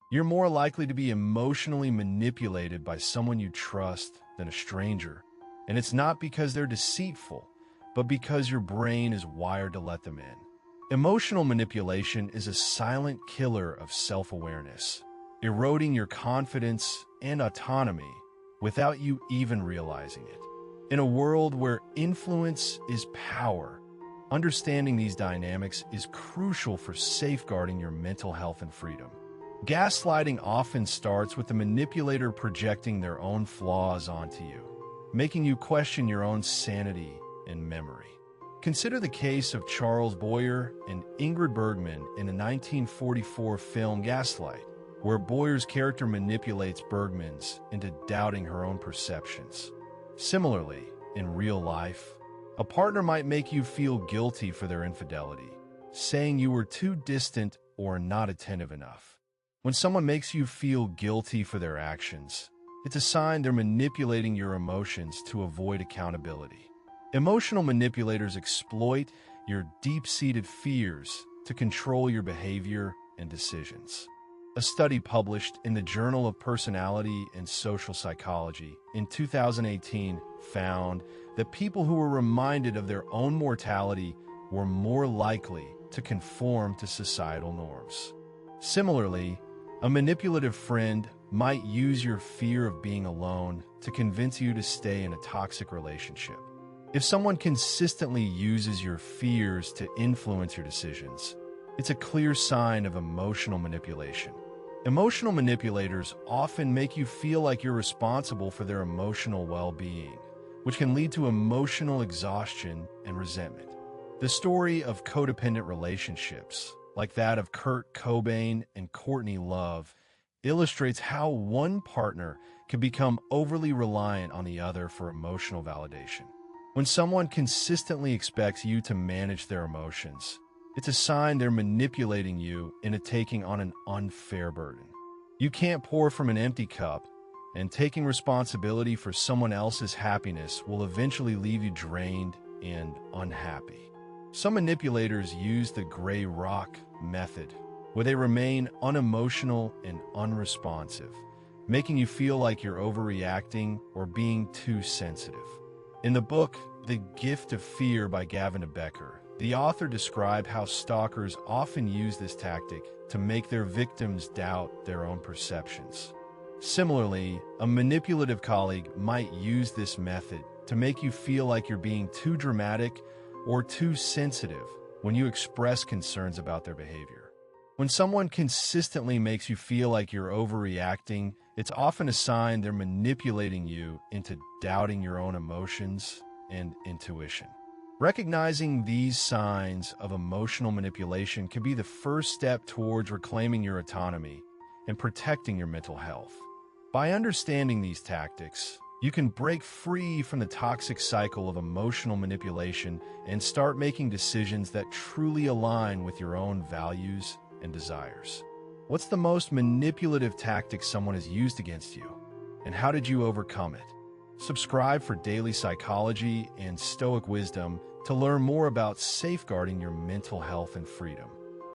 You're more likely to be emotionally manipulated by someone you trust than a stranger, and it's not because they're deceitful, but because your brain is wired to let them in. Emotional manipulation is a silent killer of self-awareness, eroding your confidence and autonomy without you even realizing it. In a world where influence is power, understanding these dynamics is crucial for safeguarding your mental health and freedom. Gaslighting often starts with the manipulator projecting their own flaws onto you, making you question your own sanity and memory. Consider the case of Charles Boyer and Ingrid Bergman in the 1944 film Gaslight, where Boyer's character manipulates Bergman's into doubting her own perceptions. Similarly, in real life, a partner might make you feel guilty for their infidelity, saying you were too distant or not attentive enough. When someone makes you feel guilty for their actions, it's a sign they're manipulating your emotions to avoid accountability. Emotional manipulators exploit your deep-seated fears to control your behavior and decisions. A study published in the Journal of Personality and Social Psychology in 2018 found that people who were reminded of their own mortality were more likely to conform to societal norms. Similarly, a manipulative friend might use your fear of being alone to convince you to stay in a toxic relationship. If someone consistently uses your fears to influence your decisions, it's a clear sign of emotional manipulation. Emotional manipulators often make you feel like you're responsible for their emotional well-being, which can lead to emotional exhaustion and resentment. The story of codependent relationships, like that of Kurt Cobain and Courtney Love, illustrates how one partner can become overly reliant on the other for emotional validation. When someone consistently expects you to manage their emotions, it's a sign they're manipulating you into taking on an unfair burden. You can't pour from an empty cup, and taking responsibility for someone else's happiness will eventually leave you drained and unhappy. Some manipulators use the gray rock method, where they remain unemotional and unresponsive, making you feel like you're overreacting or being too sensitive. In the book, The Gift of Fear by Gavin Becker, the author described how stalkers often use this tactic to make their victims doubt their own perceptions. Similarly, a manipulative colleague might use this method to make you feel like you're being too dramatic or too sensitive when you express concerns about their behavior. When someone consistently makes you feel like you're overreacting, it's often a sign they're manipulating you into doubting your own emotions and intuition. Recognizing these signs of emotional manipulation can be the first step towards reclaiming your autonomy and protecting your mental health. By understanding these tactics, you can break free from the toxic cycle of emotional manipulation and start making decisions that truly align with your own values and desires. What's the most manipulative tactic someone has used against you, and how did you overcome it? Subscribe for daily psychology and Stoic wisdom to learn more about safeguarding your mental health and freedom.